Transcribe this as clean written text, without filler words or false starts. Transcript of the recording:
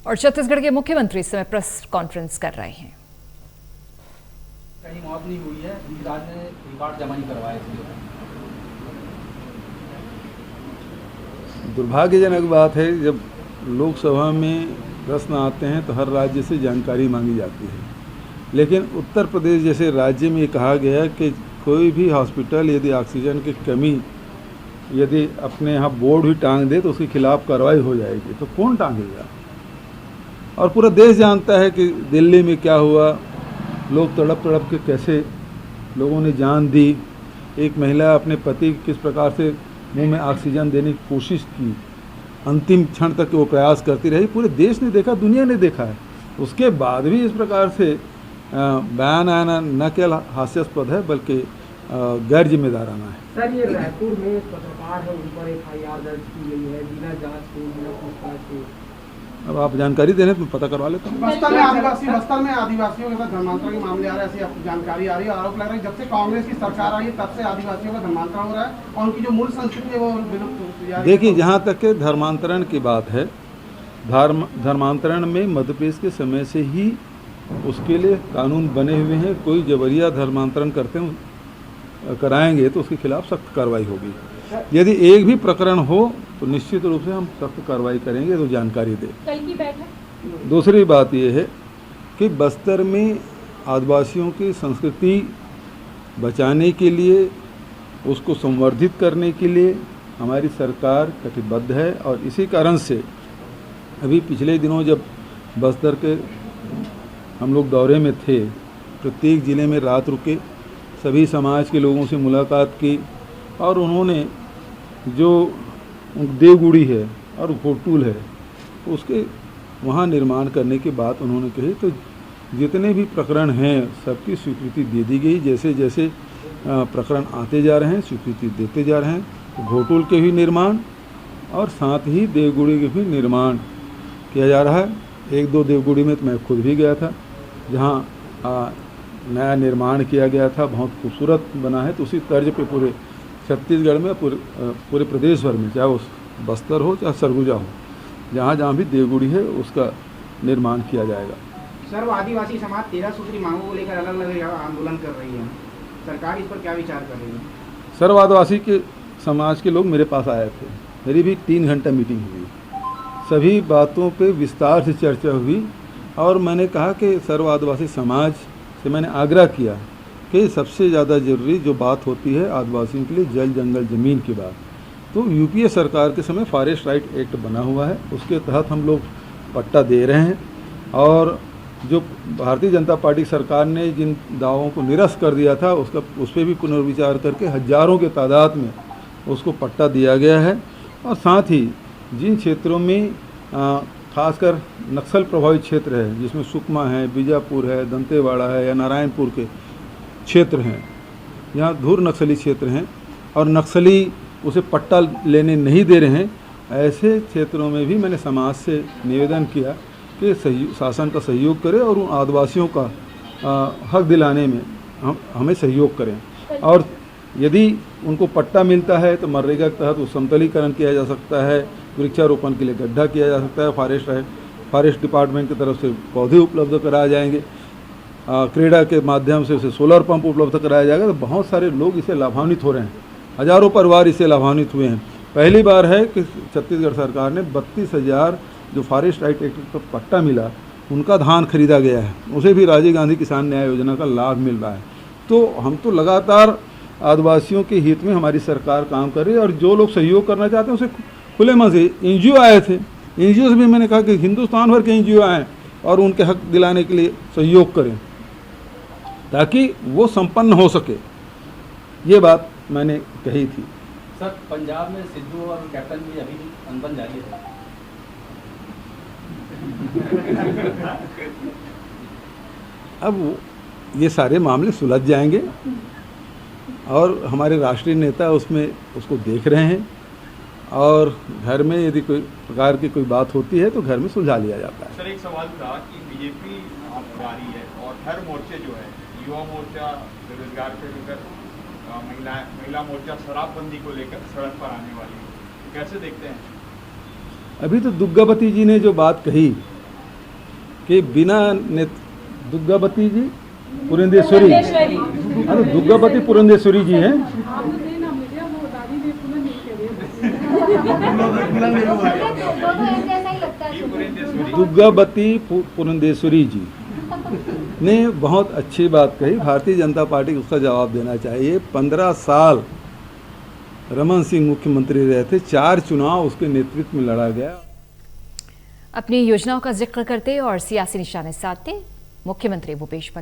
और छत्तीसगढ़ के मुख्यमंत्री इस समय प्रेस कॉन्फ्रेंस कर रहे हैं। कहीं मौत नहीं हुई है, इलाज ने रिकॉर्ड जमा नहीं करवाया। दुर्भाग्यजनक बात है, जब लोकसभा में प्रश्न आते हैं तो हर राज्य से जानकारी मांगी जाती है, लेकिन उत्तर प्रदेश जैसे राज्य में ये कहा गया कि कोई भी हॉस्पिटल यदि ऑक्सीजन की कमी यदि अपने यहाँ बोर्ड भी टांग दे तो उसके खिलाफ कार्रवाई हो जाएगी। तो कौन टांगेगा? और पूरा देश जानता है कि दिल्ली में क्या हुआ, लोग तड़प तड़प के कैसे लोगों ने जान दी। एक महिला अपने पति किस प्रकार से मुंह में ऑक्सीजन देने की कोशिश की, अंतिम क्षण तक वो प्रयास करती रही। पूरे देश ने देखा, दुनिया ने देखा है। उसके बाद भी इस प्रकार से बयान आना न केवल हास्यास्पद है बल्कि गैर जिम्मेदाराना है। सर, ये रायपुर में एक पत्रकार है, उन पर FIR दर्ज की गई है बिना जांच के, बिना पूछताछ के। अब आप जानकारी देने तो मैं पता करवा लेता हूँ। बस्तर में आदिवासियों के साथ धर्मांतरण के मामले आ रहे हैं, ऐसी जानकारी आ रही है। आरोप लग रहा है जब से कांग्रेस की सरकार आई है तब से आदिवासियों का धर्मांतरण हो रहा है और उनकी जो मूल संस्कृति है वो विलुप्त। देखिए, जहाँ तक के धर्मांतरण की बात है, धर्मांतरण में मध्य प्रदेश के समय से ही उसके लिए कानून बने हुए हैं। कोई जबरिया धर्मांतरण कराएंगे तो उसके खिलाफ सख्त कार्रवाई होगी। यदि एक भी प्रकरण हो तो निश्चित रूप से हम सख्त कार्रवाई करेंगे, तो जानकारी दें। कल की बैठक। दूसरी बात यह है कि बस्तर में आदिवासियों की संस्कृति बचाने के लिए, उसको संवर्धित करने के लिए हमारी सरकार कटिबद्ध है। और इसी कारण से अभी पिछले दिनों जब बस्तर के हम लोग दौरे में थे, प्रत्येक ज़िले में रात रुके, सभी समाज के लोगों से मुलाकात की और उन्होंने जो देवगुड़ी है और घोटूल है उसके वहाँ निर्माण करने की बात उन्होंने कही। तो जितने भी प्रकरण हैं सबकी स्वीकृति दे दी गई। जैसे जैसे प्रकरण आते जा रहे हैं स्वीकृति देते जा रहे हैं। तो घोटूल के भी निर्माण और साथ ही देवगुड़ी के भी निर्माण किया जा रहा है। एक दो देवगुड़ी में तो मैं खुद भी गया था, जहाँ नया निर्माण किया गया था, बहुत खूबसूरत बना है। तो उसी तर्ज पे पूरे छत्तीसगढ़ में, पूरे प्रदेश भर में, चाहे वो बस्तर हो चाहे सरगुजा हो, जहाँ जहाँ भी देवगुड़ी है उसका निर्माण किया जाएगा। सर, आदिवासी समाज 13 सूत्री मांगों को लेकर अलग अलग आंदोलन कर रही है, सरकार इस पर क्या विचार कर रही है? सर्व आदिवासी के समाज के लोग मेरे पास आए थे, मेरी भी 3 घंटा मीटिंग हुई, सभी बातों पे विस्तार से चर्चा हुई। और मैंने कहा कि सर्व आदिवासी समाज से मैंने आग्रह किया कि सबसे ज़्यादा ज़रूरी जो बात होती है आदिवासियों के लिए, जल जंगल ज़मीन की बात। तो यूपीए सरकार के समय फॉरेस्ट राइट एक्ट बना हुआ है, उसके तहत हम लोग पट्टा दे रहे हैं। और जो भारतीय जनता पार्टी सरकार ने जिन दावों को निरस्त कर दिया था उस पर भी पुनर्विचार करके हज़ारों के तादाद में उसको पट्टा दिया गया है। और साथ ही जिन क्षेत्रों में खासकर नक्सल प्रभावित क्षेत्र है, जिसमें सुकमा है, बीजापुर है, दंतेवाड़ा है या नारायणपुर के क्षेत्र हैं, यहाँ धूर नक्सली क्षेत्र हैं और नक्सली उसे पट्टा लेने नहीं दे रहे हैं, ऐसे क्षेत्रों में भी मैंने समाज से निवेदन किया कि शासन का सहयोग करें और उन आदिवासियों का हक दिलाने में हमें सहयोग करें। और यदि उनको पट्टा मिलता है तो मनरेगा के तहत उस समतलीकरण किया जा सकता है, वृक्षारोपण के लिए गड्ढा किया जा सकता है, फॉरेस्ट डिपार्टमेंट की तरफ से पौधे उपलब्ध कराए जाएंगे, क्रेडा के माध्यम से उसे सोलर पंप उपलब्ध कराया जाएगा। तो बहुत सारे लोग इससे लाभान्वित हो रहे हैं, हज़ारों परिवार इससे लाभान्वित हुए हैं। पहली बार है कि छत्तीसगढ़ सरकार ने 32,000 जो फॉरेस्ट राइट एक्ट का पट्टा मिला उनका धान खरीदा गया है, उसे भी राजीव गांधी किसान न्याय योजना का लाभ मिल रहा है। तो हम तो लगातार आदिवासियों के हित में हमारी सरकार काम कर रही है। और जो लोग सहयोग करना चाहते हैं उसे खुले मन से, NGO आए थे, NGO से भी मैंने कहा कि हिंदुस्तान भर के NGO आएँ और उनके हक दिलाने के लिए सहयोग करें ताकि वो संपन्न हो सके, ये बात मैंने कही थी। सर, पंजाब में सिद्धू और कैप्टन की अभी अनबन जारी है। अब ये सारे मामले सुलझ जाएंगे और हमारे राष्ट्रीय नेता उसको देख रहे हैं। और घर में यदि कोई प्रकार की कोई बात होती है तो घर में सुलझा लिया जाता है। सर, एक सवाल था कि बीजेपी आ रही है और हर मोर्चे जो है, युवा मोर्चा बेरोजगार से लेकर महिला मोर्चा शराबबंदी को लेकर सड़क पर आने वाली है, कैसे देखते हैं? अभी तो दुग्गावती जी ने जो बात कही कि बिना दुर्गावती जी पुरंदेश्वरी, अरे दुर्गावती पुरंदेश्वरी जी हैं, दुर्गावती पुरंदेश्वरी जी ने बहुत अच्छी बात कही। भारतीय जनता पार्टी को उसका जवाब देना चाहिए। 15 साल रमन सिंह मुख्यमंत्री रहे थे, 4 चुनाव उसके नेतृत्व में लड़ा गया। अपनी योजनाओं का जिक्र करते और सियासी निशाने साधते मुख्यमंत्री भूपेश बघेल।